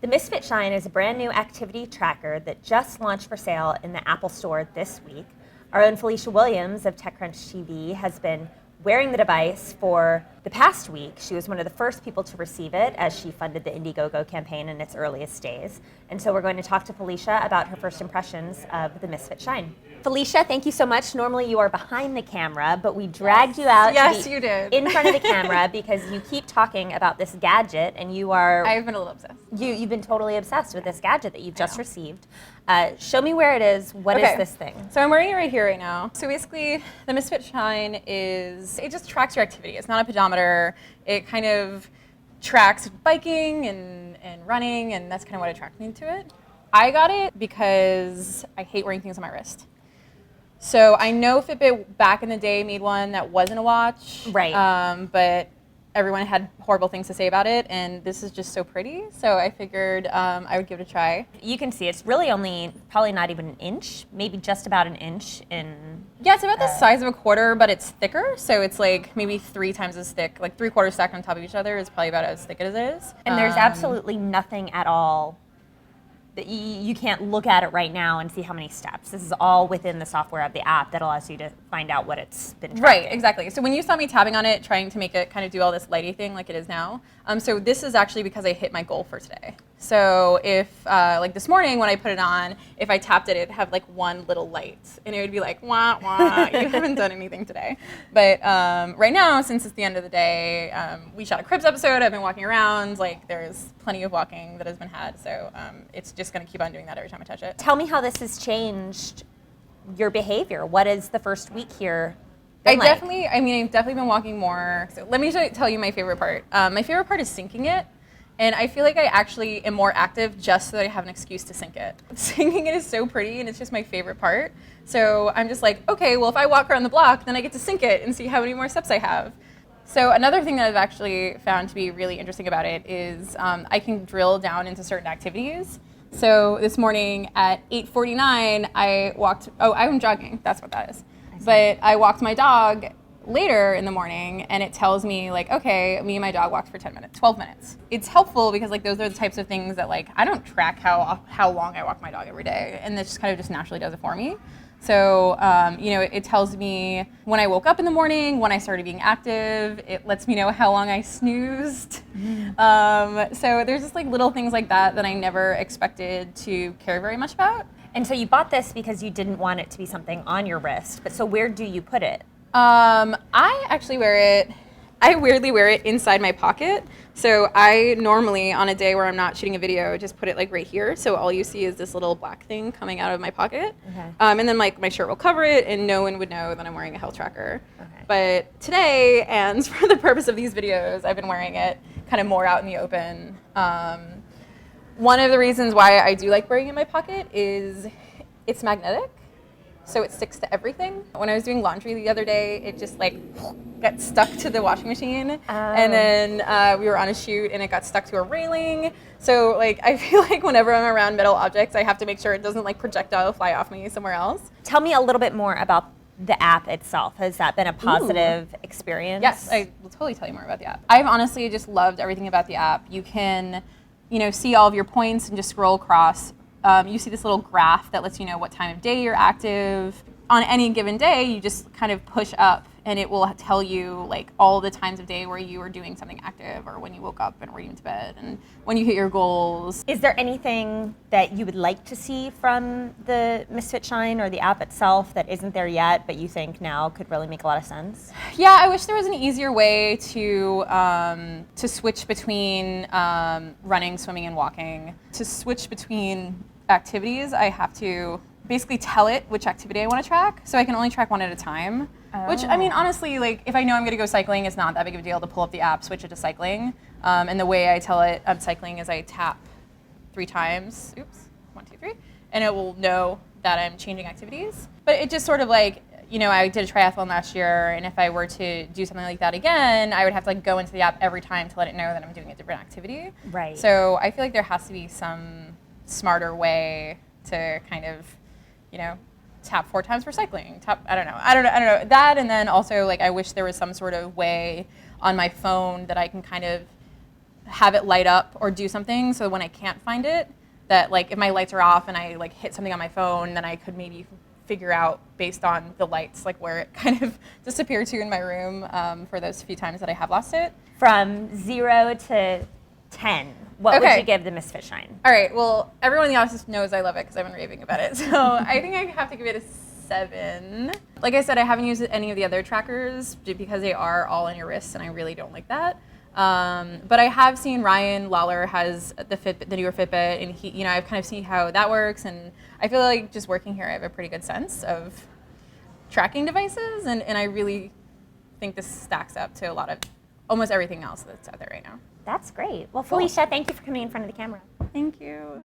The Misfit Shine is a brand new activity tracker that just launched for sale in the Apple Store this week. Our own Felicia Williams of TechCrunch TV has been wearing the device for the past week. She was one of the first people to receive it as she funded the Indiegogo campaign in its earliest days. And so we're going to talk to Felicia about her first impressions of the Misfit Shine. Felicia, thank you so much. Normally you are behind the camera, but we dragged you out you did. in front of the camera because you keep talking about this gadget and you are... I've been a little obsessed. You've been totally obsessed with this gadget that you've just received. Show me where it is. What is this thing? So I'm wearing it right here right now. So basically the Misfit Shine it just tracks your activity. It's not a pedometer. It kind of tracks biking and running, and that's kind of what attracted me to it. I got it because I hate wearing things on my wrist. So I know Fitbit back in the day made one that wasn't a watch, right? But everyone had horrible things to say about it, and this is just so pretty. So I figured I would give it a try. You can see it's really only probably not even an inch, maybe just about an inch in. Yeah, it's about the size of a quarter, but it's thicker. So it's like maybe 3 times as thick, like 3/4 stacked on top of each other is probably about as thick as it is. And there's absolutely nothing at all. You can't look at it right now and see how many steps. This is all within the software of the app that allows you to find out what it's been tracking. Right, exactly. So when you saw me tapping on it, trying to make it kind of do all this lighty thing like it is now, so this is actually because I hit my goal for today. So if, like this morning when I put it on, if I tapped it, it'd have like one little light, and it would be like, wah, wah, you haven't done anything today. But right now, since it's the end of the day, we shot a Cribs episode, I've been walking around, like there's plenty of walking that has been had, so it's just gonna keep on doing that every time I touch it. Tell me how this has changed your behavior. What is the first week here? I've definitely been walking more. So let me tell you my favorite part. My favorite part is syncing it. And I feel like I actually am more active just so that I have an excuse to sync it. Syncing it is so pretty, and it's just my favorite part. So I'm just like, okay, well, if I walk around the block, then I get to sync it and see how many more steps I have. So another thing that I've actually found to be really interesting about it is I can drill down into certain activities. So this morning at 8:49, I walked, I'm jogging, that's what that is. But I walked my dog later in the morning, and it tells me like, okay, me and my dog walked for 12 minutes. It's helpful because like those are the types of things that like I don't track how long I walk my dog every day, and this just kind of just naturally does it for me. So it tells me when I woke up in the morning, when I started being active. It lets me know how long I snoozed. So there's just like little things like that that I never expected to care very much about. And so you bought this because you didn't want it to be something on your wrist, but so where do you put it? I actually I weirdly wear it inside my pocket. So I normally, on a day where I'm not shooting a video, just put it like right here. So all you see is this little black thing coming out of my pocket. Okay. And then like my shirt will cover it, and no one would know that I'm wearing a health tracker. Okay. But today, and for the purpose of these videos, I've been wearing it kind of more out in the open. One of the reasons why I do like wearing it in my pocket is it's magnetic. So it sticks to everything. When I was doing laundry the other day, it just like got stuck to the washing machine. And then we were on a shoot and it got stuck to a railing. So like I feel like whenever I'm around metal objects, I have to make sure it doesn't like projectile fly off me somewhere else. Tell me a little bit more about the app itself. Has that been a positive experience? Yes, I will totally tell you more about the app. I've honestly just loved everything about the app. You can, see all of your points and just scroll across. You see this little graph that lets you know what time of day you're active. On any given day, you just kind of push up, and it will tell you like all the times of day where you were doing something active, or when you woke up and were even to bed, and when you hit your goals. Is there anything that you would like to see from the Misfit Shine or the app itself that isn't there yet, but you think now could really make a lot of sense? Yeah, I wish there was an easier way to switch between running, swimming, and walking. To switch between activities, I have to basically tell it which activity I want to track, so I can only track one at a time. Which, I mean, honestly, like if I know I'm going to go cycling, it's not that big of a deal to pull up the app, switch it to cycling. And the way I tell it I'm cycling is I tap 3 times, 1, 2, 3, and it will know that I'm changing activities. But it just sort of like, I did a triathlon last year, and if I were to do something like that again, I would have to like go into the app every time to let it know that I'm doing a different activity. Right. So I feel like there has to be some smarter way to kind of, tap 4 times for cycling. I don't know that, and then also like I wish there was some sort of way on my phone that I can kind of have it light up or do something so when I can't find it, that like if my lights are off and I like hit something on my phone, then I could maybe figure out based on the lights like where it kind of disappeared to in my room for those few times that I have lost it. From 0 to 10, what would you give the Misfit Shine? All right, well, everyone in the office knows I love it because I've been raving about it. So I think I have to give it a 7. Like I said, I haven't used any of the other trackers because they are all on your wrists and I really don't like that. But I have seen Ryan Lawler has the newer Fitbit, and he, I've kind of seen how that works, and I feel like just working here, I have a pretty good sense of tracking devices, and I really think this stacks up to almost everything else that's out there right now. That's great. Well, Felicia, thank you for coming in front of the camera. Thank you.